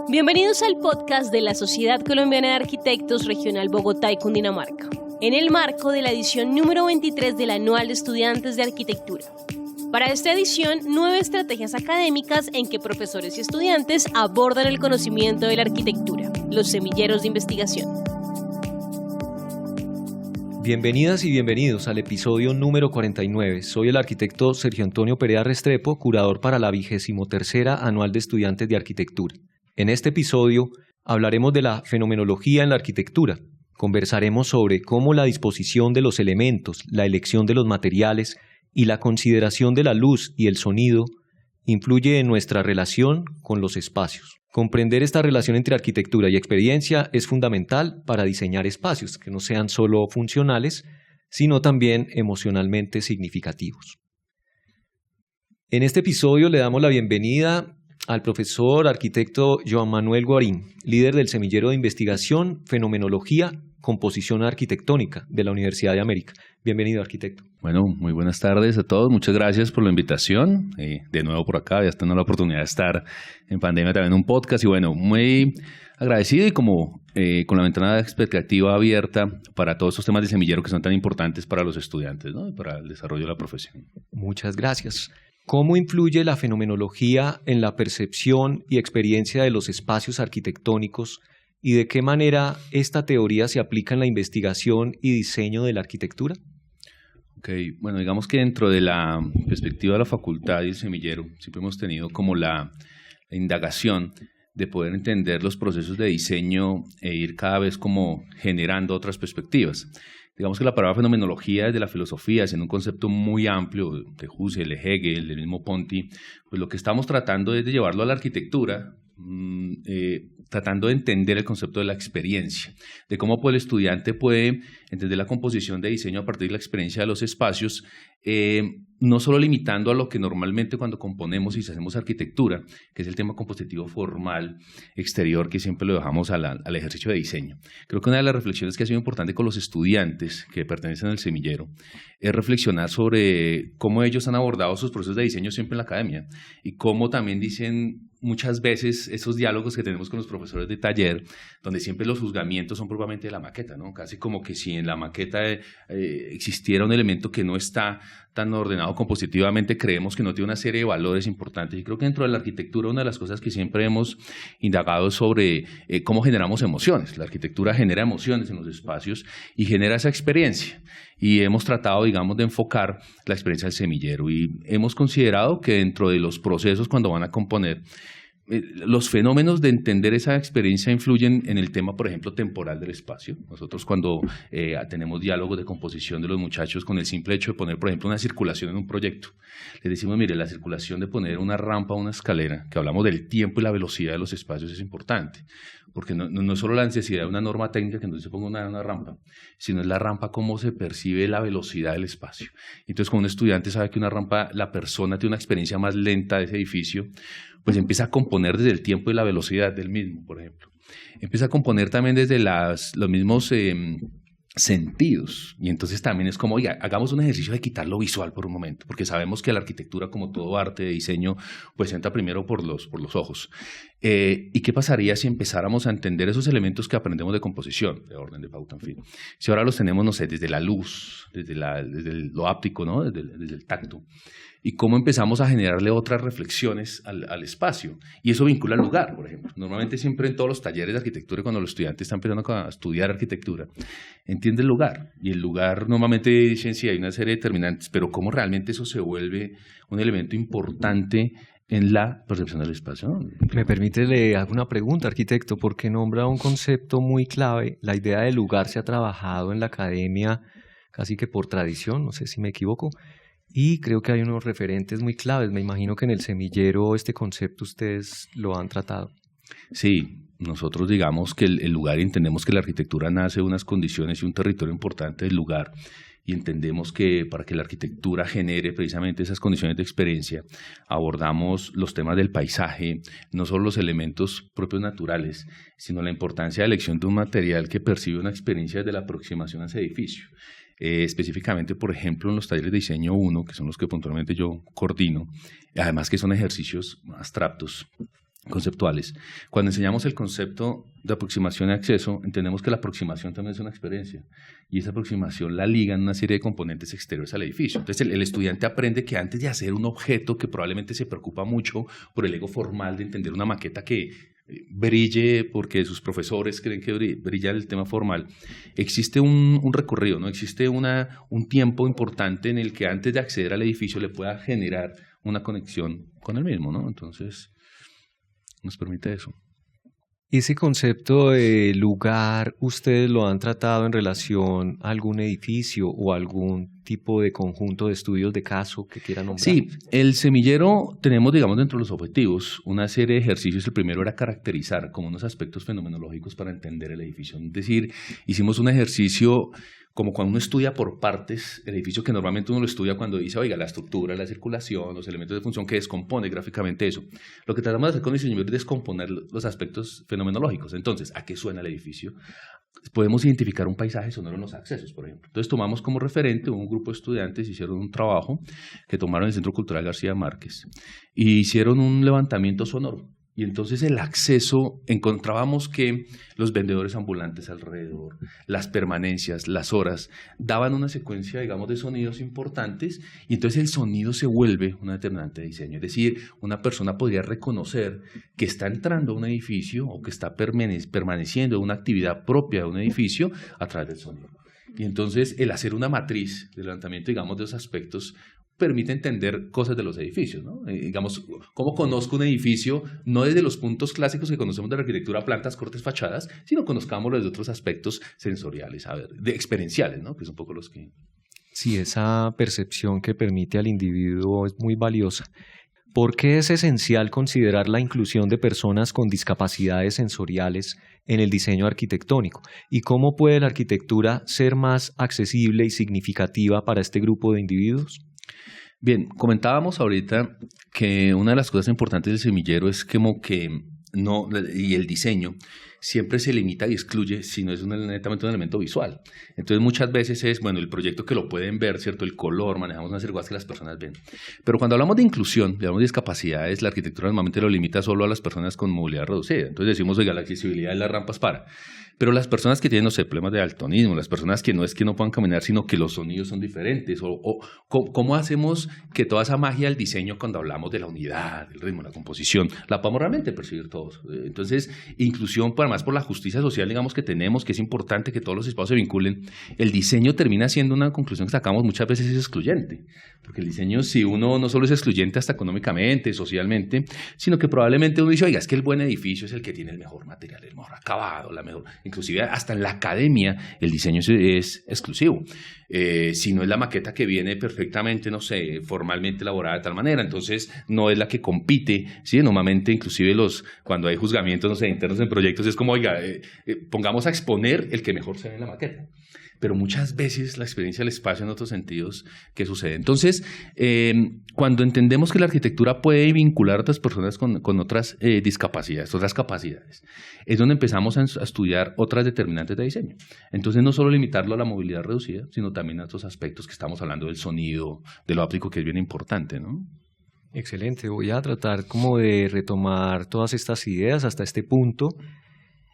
Bienvenidos al podcast de la Sociedad Colombiana de Arquitectos Regional Bogotá y Cundinamarca, en el marco de la edición número 23 del Anual de Estudiantes de Arquitectura. Para esta edición, 9 estrategias académicas en que profesores y estudiantes abordan el conocimiento de la arquitectura, los semilleros de investigación. Bienvenidas y bienvenidos al episodio número 49. Soy el arquitecto Sergio Antonio Perea Restrepo, curador para la 23ª Anual de Estudiantes de Arquitectura. En este episodio hablaremos de la fenomenología en la arquitectura. Conversaremos sobre cómo la disposición de los elementos, la elección de los materiales y la consideración de la luz y el sonido influye en nuestra relación con los espacios. Comprender esta relación entre arquitectura y experiencia es fundamental para diseñar espacios que no sean solo funcionales, sino también emocionalmente significativos. En este episodio le damos la bienvenida al profesor arquitecto Joan Manuel Guarín, líder del semillero de investigación, fenomenología, composición arquitectónica de la Universidad de América. Bienvenido, arquitecto. Bueno, muy buenas tardes a todos. Muchas gracias por la invitación. De nuevo por acá, ya teniendo la oportunidad de estar en pandemia también en un podcast. Y bueno, muy agradecido y como con la ventana de expectativa abierta para todos estos temas de semillero que son tan importantes para los estudiantes, ¿no? Y para el desarrollo de la profesión. Muchas gracias. ¿Cómo influye la fenomenología en la percepción y experiencia de los espacios arquitectónicos y de qué manera esta teoría se aplica en la investigación y diseño de la arquitectura? Bueno, digamos que dentro de la perspectiva de la facultad y el semillero siempre hemos tenido como la indagación de poder entender los procesos de diseño e ir cada vez como generando otras perspectivas. Digamos que la palabra fenomenología desde la filosofía, siendo un concepto muy amplio de Husserl, de Hegel, del mismo Ponti, pues lo que estamos tratando es de llevarlo a la arquitectura, tratando de entender el concepto de la experiencia, de cómo pues, el estudiante puede entender la composición de diseño a partir de la experiencia de los espacios, no solo limitando a lo que normalmente cuando componemos y hacemos arquitectura, que es el tema compositivo formal exterior que siempre lo dejamos al ejercicio de diseño. Creo que una de las reflexiones que ha sido importante con los estudiantes que pertenecen al semillero es reflexionar sobre cómo ellos han abordado sus procesos de diseño siempre en la academia y cómo también dicen muchas veces esos diálogos que tenemos con los profesores de taller, donde siempre los juzgamientos son propiamente de la maqueta, ¿no? Casi como que si en la maqueta existiera un elemento que no está tan ordenado compositivamente, creemos que no tiene una serie de valores importantes. Y creo que dentro de la arquitectura una de las cosas que siempre hemos indagado es sobre cómo generamos emociones. La arquitectura genera emociones en los espacios y genera esa experiencia. Y hemos tratado, digamos, de enfocar la experiencia del semillero y hemos considerado que dentro de los procesos cuando van a componer, los fenómenos de entender esa experiencia influyen en el tema, por ejemplo, temporal del espacio. Nosotros cuando tenemos diálogos de composición de los muchachos con el simple hecho de poner, por ejemplo, una circulación en un proyecto, les decimos, mire, la circulación de poner una rampa o una escalera, que hablamos del tiempo y la velocidad de los espacios es importante, porque no es solo la necesidad de una norma técnica que entonces se ponga una rampa, sino es la rampa cómo se percibe la velocidad del espacio. Entonces, cuando un estudiante sabe que una rampa, la persona tiene una experiencia más lenta de ese edificio, pues empieza a componer desde el tiempo y la velocidad del mismo, por ejemplo. Empieza a componer también desde los mismos sentidos. Y entonces también es como, oiga, hagamos un ejercicio de quitar lo visual por un momento, porque sabemos que la arquitectura, como todo arte de diseño, pues entra primero por los ojos. ¿Y qué pasaría si empezáramos a entender esos elementos que aprendemos de composición, de orden, de pauta, en fin? Si ahora los tenemos, no sé, desde la luz, desde lo áptico, ¿no? Desde el tacto. Y cómo empezamos a generarle otras reflexiones al espacio. Y eso vincula al lugar, por ejemplo. Normalmente siempre en todos los talleres de arquitectura, cuando los estudiantes están empezando a estudiar arquitectura, entiende el lugar. Y el lugar normalmente dicen, sí, hay una serie de determinantes, pero cómo realmente eso se vuelve un elemento importante en la percepción del espacio, ¿no? ¿Me permite le hago una pregunta, arquitecto? Porque nombra un concepto muy clave. La idea del lugar se ha trabajado en la academia casi que por tradición, no sé si me equivoco. Y creo que hay unos referentes muy claves. Me imagino que en el semillero este concepto ustedes lo han tratado. Sí, nosotros digamos que el lugar, entendemos que la arquitectura nace de unas condiciones y un territorio importante del lugar y entendemos que para que la arquitectura genere precisamente esas condiciones de experiencia, abordamos los temas del paisaje, no solo los elementos propios naturales, sino la importancia de la elección de un material que percibe una experiencia desde la aproximación a ese edificio. específicamente, por ejemplo, en los talleres de diseño 1, que son los que puntualmente yo coordino, además que son ejercicios abstractos, conceptuales. Cuando enseñamos el concepto de aproximación y acceso, entendemos que la aproximación también es una experiencia y esa aproximación la ligan una serie de componentes exteriores al edificio. Entonces el estudiante aprende que antes de hacer un objeto que probablemente se preocupa mucho por el ego formal de entender una maqueta que brille porque sus profesores creen que brilla el tema formal, existe un recorrido, ¿no? Existe un tiempo importante en el que antes de acceder al edificio le pueda generar una conexión con el mismo, ¿no? Entonces nos permite eso. Ese concepto de lugar, ¿ustedes lo han tratado en relación a algún edificio o algún tipo de conjunto de estudios de caso que quieran nombrar? Sí, el semillero tenemos, digamos, dentro de los objetivos una serie de ejercicios. El primero era caracterizar como unos aspectos fenomenológicos para entender el edificio. Es decir, hicimos un ejercicio como cuando uno estudia por partes el edificio, que normalmente uno lo estudia cuando dice, oiga, la estructura, la circulación, los elementos de función, que descompone gráficamente eso. Lo que tratamos de hacer con el diseño es descomponer los aspectos fenomenológicos. Entonces, ¿a qué suena el edificio? Podemos identificar un paisaje sonoro en los accesos, por ejemplo. Entonces tomamos como referente, un grupo de estudiantes hicieron un trabajo que tomaron el Centro Cultural García Márquez y hicieron un levantamiento sonoro. Y entonces el acceso, encontrábamos que los vendedores ambulantes alrededor, las permanencias, las horas, daban una secuencia, digamos, de sonidos importantes y entonces el sonido se vuelve una determinante de diseño. Es decir, una persona podría reconocer que está entrando a un edificio o que está permaneciendo en una actividad propia de un edificio a través del sonido. Y entonces el hacer una matriz de levantamiento, digamos, de esos aspectos permite entender cosas de los edificios, ¿no? Digamos, ¿cómo conozco un edificio? No desde los puntos clásicos que conocemos de la arquitectura, plantas, cortes, fachadas, sino conozcámoslo desde otros aspectos sensoriales, experienciales, ¿no? Que son un poco los que... Sí, esa percepción que permite al individuo es muy valiosa. ¿Por qué es esencial considerar la inclusión de personas con discapacidades sensoriales en el diseño arquitectónico? ¿Y cómo puede la arquitectura ser más accesible y significativa para este grupo de individuos? Bien, comentábamos ahorita que una de las cosas importantes del semillero es como que no, y el diseño siempre se limita y excluye si no es netamente un elemento visual. Entonces muchas veces es, bueno, el proyecto que lo pueden ver, ¿cierto? El color, manejamos unas cosas que las personas ven. Pero cuando hablamos de inclusión, hablamos de discapacidades, la arquitectura normalmente lo limita solo a las personas con movilidad reducida. Entonces decimos, oiga, la accesibilidad de las rampas para. Pero las personas que tienen, no sé, problemas de daltonismo, las personas que no es que no puedan caminar, sino que los sonidos son diferentes, ¿cómo hacemos que toda esa magia del diseño, cuando hablamos de la unidad, el ritmo, la composición, la podamos realmente percibir todos? Entonces, inclusión, además por la justicia social, digamos, que tenemos, que es importante que todos los espacios se vinculen, el diseño termina siendo una conclusión que sacamos muchas veces es excluyente, porque el diseño, si uno no solo es excluyente hasta económicamente, socialmente, sino que probablemente uno dice, oiga, es que el buen edificio es el que tiene el mejor material, el mejor acabado, la mejor... Inclusive hasta en la academia el diseño es exclusivo. Si no es la maqueta que viene perfectamente, no sé, formalmente elaborada de tal manera, entonces no es la que compite, ¿sí? Normalmente inclusive cuando hay juzgamientos, no sé, internos en proyectos, es como, oiga, pongamos a exponer el que mejor se ve en la maqueta. Pero muchas veces la experiencia del espacio en otros sentidos, ¿qué sucede? Entonces, cuando entendemos que la arquitectura puede vincular a otras personas con otras discapacidades, otras capacidades, es donde empezamos a estudiar otras determinantes de diseño. Entonces, no solo limitarlo a la movilidad reducida, sino también a otros aspectos que estamos hablando del sonido, de lo óptico, que es bien importante, ¿no? Excelente. Voy a tratar como de retomar todas estas ideas hasta este punto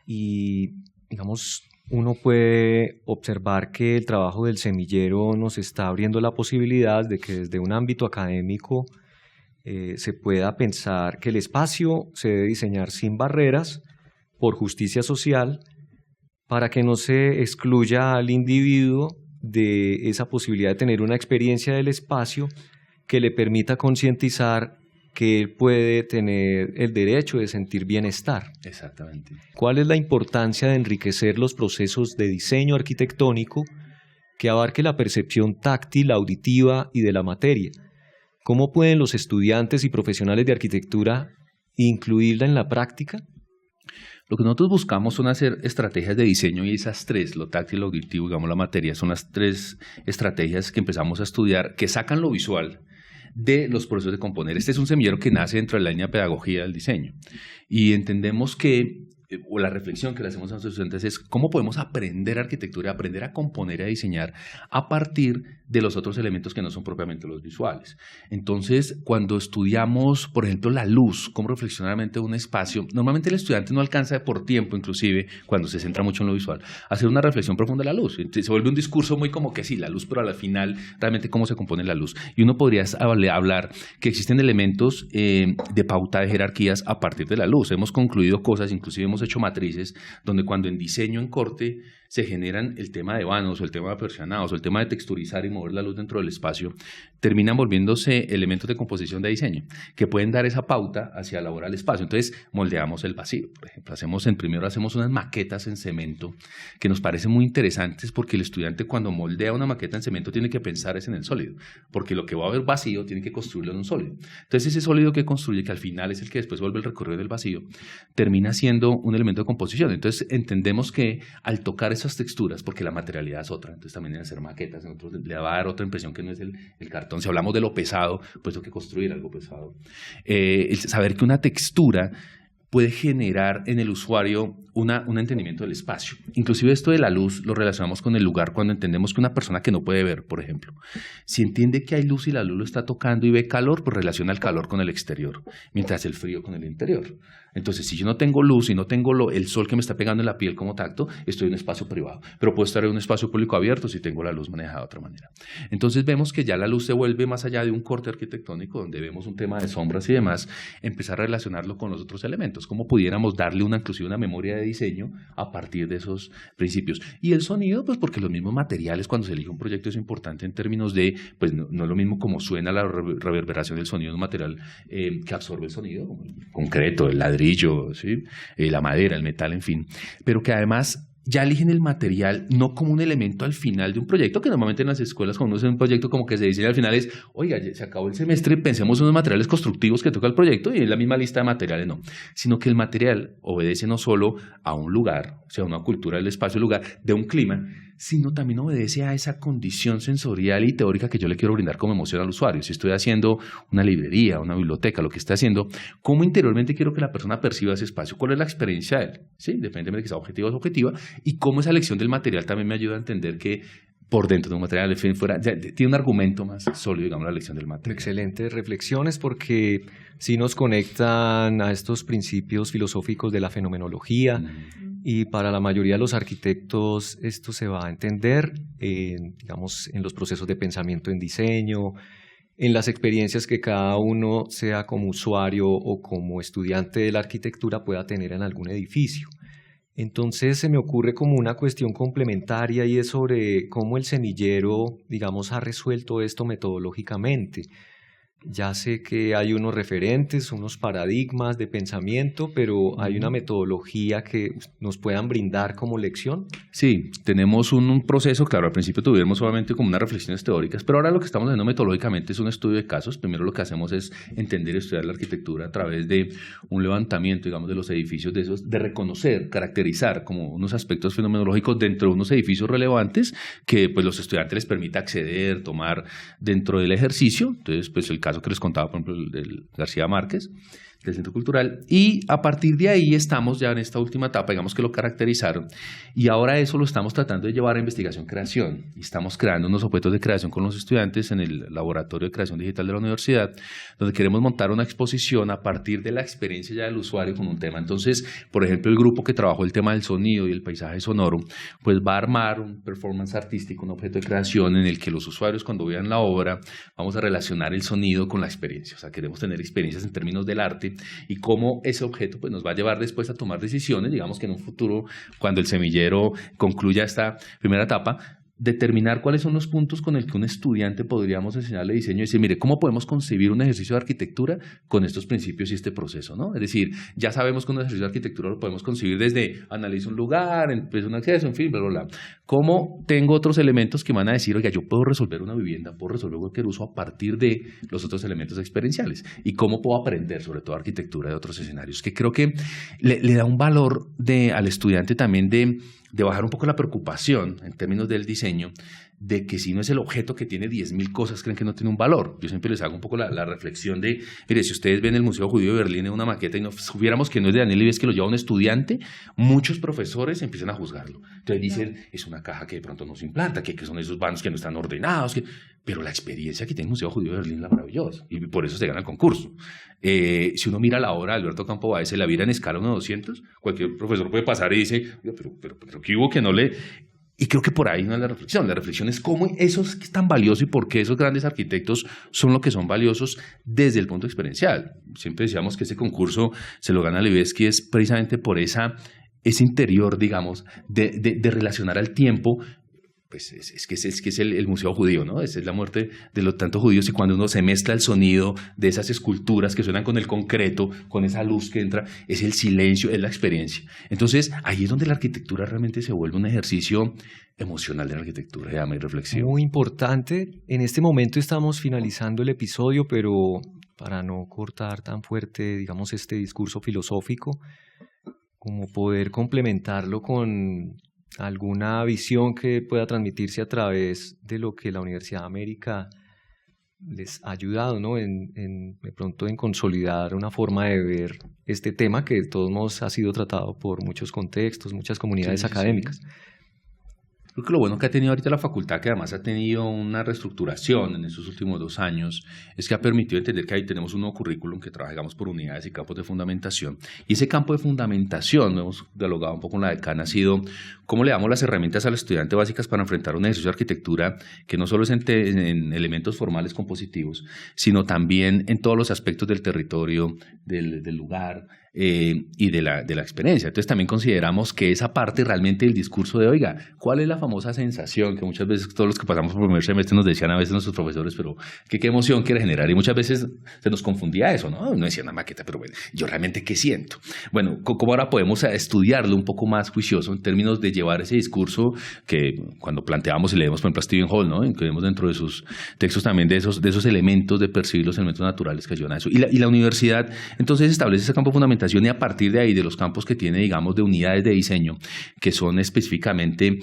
y, digamos, uno puede observar que el trabajo del semillero nos está abriendo la posibilidad de que desde un ámbito académico se pueda pensar que el espacio se debe diseñar sin barreras, por justicia social, para que no se excluya al individuo de esa posibilidad de tener una experiencia del espacio que le permita concientizar que él puede tener el derecho de sentir bienestar. Exactamente. ¿Cuál es la importancia de enriquecer los procesos de diseño arquitectónico que abarque la percepción táctil, auditiva y de la materia? ¿Cómo pueden los estudiantes y profesionales de arquitectura incluirla en la práctica? Lo que nosotros buscamos son hacer estrategias de diseño y esas tres, lo táctil, lo auditivo, digamos la materia, son las tres estrategias que empezamos a estudiar que sacan lo visual de los procesos de componer. Este es un semillero que nace dentro de la línea de pedagogía del diseño y entendemos que o la reflexión que le hacemos a nuestros estudiantes es cómo podemos aprender arquitectura, aprender a componer y a diseñar a partir de los otros elementos que no son propiamente los visuales. Entonces, cuando estudiamos, por ejemplo, la luz, cómo reflexionar mente de un espacio, normalmente el estudiante no alcanza por tiempo, inclusive, cuando se centra mucho en lo visual, a hacer una reflexión profunda de la luz. Entonces, se vuelve un discurso muy como que sí, la luz, pero al final, realmente cómo se compone la luz. Y uno podría hablar que existen elementos de pauta de jerarquías a partir de la luz. Hemos concluido cosas, inclusive hemos hecho matrices, donde cuando en diseño en corte se generan el tema de vanos o el tema de persianados o el tema de texturizar y mover la luz dentro del espacio, terminan volviéndose elementos de composición de diseño que pueden dar esa pauta hacia elaborar el espacio. Entonces moldeamos el vacío, por ejemplo, primero hacemos unas maquetas en cemento que nos parecen muy interesantes porque el estudiante cuando moldea una maqueta en cemento tiene que pensar es en el sólido, porque lo que va a haber vacío tiene que construirlo en un sólido. Entonces ese sólido que construye, que al final es el que después vuelve el recorrido del vacío, termina siendo un elemento de composición. Entonces entendemos que al tocar esas texturas, porque la materialidad es otra, entonces también en hacer maquetas, le va a dar otra impresión que no es el cartón. Si hablamos de lo pesado, pues hay que construir algo pesado. El saber que una textura puede generar en el usuario un entendimiento del espacio. Inclusive esto de la luz lo relacionamos con el lugar cuando entendemos que una persona que no puede ver, por ejemplo, si entiende que hay luz y la luz lo está tocando y ve calor, pues relaciona el calor con el exterior, mientras el frío con el interior. Entonces, si yo no tengo luz y no tengo el sol que me está pegando en la piel como tacto, estoy en un espacio privado, pero puedo estar en un espacio público abierto si tengo la luz manejada de otra manera. Entonces vemos que ya la luz se vuelve más allá de un corte arquitectónico, donde vemos un tema de sombras y demás, empezar a relacionarlo con los otros elementos, cómo pudiéramos darle inclusive una memoria de diseño a partir de esos principios. Y el sonido, pues porque los mismos materiales, cuando se elige un proyecto, es importante en términos de, pues no es lo mismo como suena la reverberación del sonido de un material que absorbe el sonido, como el concreto, el ladrillo, ¿sí? La madera, el metal, en fin, pero que además ya eligen el material no como un elemento al final de un proyecto, que normalmente en las escuelas cuando uno hace un proyecto como que se diseña al final es, oiga, ya se acabó el semestre, pensemos en unos materiales constructivos que toca el proyecto y en la misma lista de materiales no, sino que el material obedece no solo a un lugar, o sea, una cultura del espacio, lugar, de un clima, sino también obedece a esa condición sensorial y teórica que yo le quiero brindar como emoción al usuario. Si estoy haciendo una librería, una biblioteca, lo que esté haciendo, ¿cómo interiormente quiero que la persona perciba ese espacio? ¿Cuál es la experiencia de él? ¿Sí? Independientemente de que sea objetiva o subjetiva, y cómo esa elección del material también me ayuda a entender que por dentro de un material, fuera, tiene un argumento más sólido, digamos, la elección del material. Excelentes reflexiones porque sí nos conectan a estos principios filosóficos de la fenomenología. Y para la mayoría de los arquitectos esto se va a entender, digamos, en los procesos de pensamiento en diseño, en las experiencias que cada uno, sea como usuario o como estudiante de la arquitectura, pueda tener en algún edificio. Entonces se me ocurre como una cuestión complementaria y es sobre cómo el semillero, digamos, ha resuelto esto metodológicamente. Ya sé que hay unos referentes, unos paradigmas de pensamiento, pero ¿hay una metodología que nos puedan brindar como lección? Sí, tenemos un proceso, claro, al principio tuvimos solamente como unas reflexiones teóricas, pero ahora lo que estamos haciendo metodológicamente es un estudio de casos. Primero lo que hacemos es entender y estudiar la arquitectura a través de un levantamiento, digamos, de los edificios de esos, de reconocer, caracterizar como unos aspectos fenomenológicos dentro de unos edificios relevantes que pues los estudiantes les permita acceder, tomar dentro del ejercicio. Entonces, pues el caso que les contaba, por ejemplo, el del García Márquez, del Centro Cultural, y a partir de ahí estamos ya en esta última etapa, digamos que lo caracterizaron, y ahora eso lo estamos tratando de llevar a investigación-creación, y estamos creando unos objetos de creación con los estudiantes en el Laboratorio de Creación Digital de la Universidad, donde queremos montar una exposición a partir de la experiencia ya del usuario con un tema. Entonces, por ejemplo, el grupo que trabajó el tema del sonido y el paisaje sonoro, pues va a armar un performance artístico, un objeto de creación en el que los usuarios, cuando vean la obra, vamos a relacionar el sonido con la experiencia. O sea, queremos tener experiencias en términos del arte y cómo ese objeto pues, nos va a llevar después a tomar decisiones, digamos que en un futuro, cuando el semillero concluya esta primera etapa, determinar cuáles son los puntos con el que un estudiante podríamos enseñarle diseño y decir, mire, ¿cómo podemos concebir un ejercicio de arquitectura con estos principios y este proceso, ¿no? Es decir, ya sabemos que un ejercicio de arquitectura lo podemos concebir desde analizo un lugar, empiezo un acceso, en fin, bla, bla, bla. ¿Cómo tengo otros elementos que van a decir, oiga, yo puedo resolver una vivienda, puedo resolver cualquier uso a partir de los otros elementos experienciales? ¿Y cómo puedo aprender, sobre todo, arquitectura de otros escenarios? Que creo que le da un valor al estudiante también de bajar un poco la preocupación en términos del diseño, de que si no es el objeto que tiene 10.000 cosas, creen que no tiene un valor. Yo siempre les hago un poco la reflexión de, mire, si ustedes ven el Museo Judío de Berlín en una maqueta y no supiéramos que no es de Daniel Libeskind, que lo lleva un estudiante, muchos profesores empiezan a juzgarlo. Entonces dicen, es una caja que de pronto no se implanta, que son esos vanos que no están ordenados, pero la experiencia que tiene el Museo Judío de Berlín es la maravillosa, y por eso se gana el concurso. Si uno mira la obra de Alberto Campo Baez, la vida en escala 1:200, cualquier profesor puede pasar y dice, pero ¿qué hubo que no le...? Y creo que por ahí no es la reflexión. La reflexión es cómo eso es tan valioso y por qué esos grandes arquitectos son lo que son valiosos desde el punto experiencial. Siempre decíamos que ese concurso se lo gana Libeskind es precisamente por ese interior, digamos, de relacionar al tiempo. Pues es que es el museo judío, ¿no? Es la muerte de los tantos judíos, y cuando uno se mezcla el sonido de esas esculturas que suenan con el concreto, con esa luz que entra, es el silencio, es la experiencia. Entonces, ahí es donde la arquitectura realmente se vuelve un ejercicio emocional de la arquitectura, de ama y reflexión. Muy importante. En este momento estamos finalizando el episodio, pero para no cortar tan fuerte, digamos, este discurso filosófico, como poder complementarlo con alguna visión que pueda transmitirse a través de lo que la Universidad de América les ha ayudado, ¿no? De pronto en consolidar una forma de ver este tema que de todos modos ha sido tratado por muchos contextos, muchas comunidades académicas. Sí. Creo que lo bueno que ha tenido ahorita la facultad, que además ha tenido una reestructuración en estos últimos 2 años, es que ha permitido entender que ahí tenemos un nuevo currículum que trabajamos por unidades y campos de fundamentación. Y ese campo de fundamentación, lo hemos dialogado un poco con la decana, ha sido cómo le damos las herramientas al estudiante básicas para enfrentar un ejercicio de arquitectura que no solo es en elementos formales compositivos, sino también en todos los aspectos del territorio, del lugar, y de la experiencia. Entonces también consideramos que esa parte realmente del discurso de, oiga, ¿cuál es la famosa sensación que muchas veces todos los que pasamos por el primer semestre nos decían a veces nuestros profesores, pero qué emoción quiere generar? Y muchas veces se nos confundía eso, ¿no? Uno decía una maqueta, pero bueno, ¿yo realmente qué siento? Bueno, ¿cómo ahora podemos estudiarlo un poco más juicioso en términos de llevar ese discurso que cuando planteamos y leemos, por ejemplo, a Stephen Hall, ¿no? Incluimos dentro de sus textos también de esos elementos de percibir los elementos naturales que ayudan a eso. Y la universidad entonces establece ese campo de fundamentación, y a partir de ahí, de los campos que tiene, digamos, de unidades de diseño, que son específicamente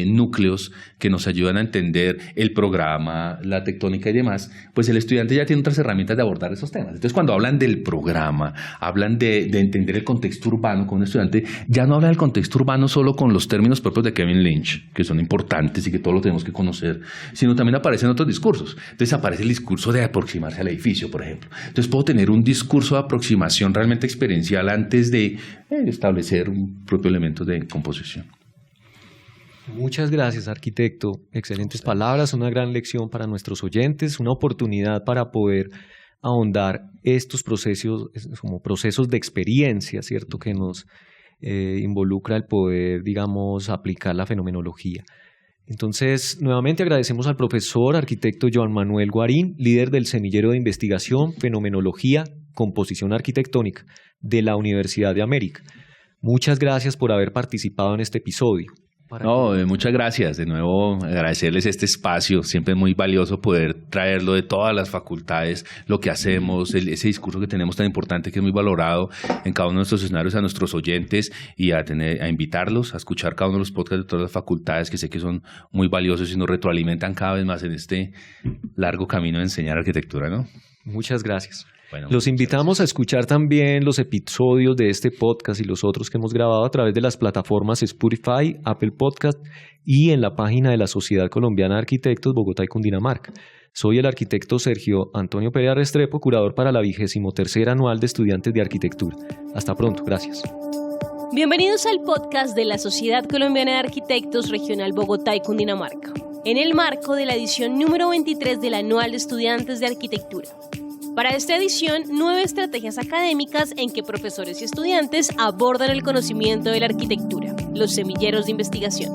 núcleos que nos ayudan a entender el programa, la tectónica y demás, pues el estudiante ya tiene otras herramientas de abordar esos temas. Entonces, cuando hablan del programa, hablan de entender el contexto urbano con un estudiante, ya no habla del contexto urbano solo con los términos propios de Kevin Lynch, que son importantes y que todos lo tenemos que conocer, sino también aparecen otros discursos. Entonces, aparece el discurso de aproximarse al edificio, por ejemplo. Entonces, puedo tener un discurso de aproximación realmente experiencial antes de establecer un propio elemento de composición. Muchas gracias, arquitecto. Excelentes palabras, una gran lección para nuestros oyentes, una oportunidad para poder ahondar estos procesos como procesos de experiencia, ¿cierto? Que nos involucra el poder, digamos, aplicar la fenomenología. Entonces, nuevamente agradecemos al profesor arquitecto Joan Manuel Guarín, líder del Semillero de Investigación, Fenomenología, Composición Arquitectónica de la Universidad de América. Muchas gracias por haber participado en este episodio. Muchas gracias. De nuevo, agradecerles este espacio. Siempre es muy valioso poder traerlo de todas las facultades, lo que hacemos, ese discurso que tenemos tan importante, que es muy valorado en cada uno de nuestros escenarios, a nuestros oyentes, y a invitarlos a escuchar cada uno de los podcasts de todas las facultades, que sé que son muy valiosos y nos retroalimentan cada vez más en este largo camino de enseñar arquitectura, ¿no? Muchas gracias. Bueno, los invitamos a escuchar también los episodios de este podcast y los otros que hemos grabado a través de las plataformas Spotify, Apple Podcast y en la página de la Sociedad Colombiana de Arquitectos Bogotá y Cundinamarca. Soy el arquitecto Sergio Antonio Perea Restrepo, curador para la 23ª Anual de Estudiantes de Arquitectura. Hasta pronto, gracias. Bienvenidos al podcast de la Sociedad Colombiana de Arquitectos Regional Bogotá y Cundinamarca, en el marco de la edición número 23 del Anual de Estudiantes de Arquitectura. Para esta edición, 9 estrategias académicas en que profesores y estudiantes abordan el conocimiento de la arquitectura, los semilleros de investigación.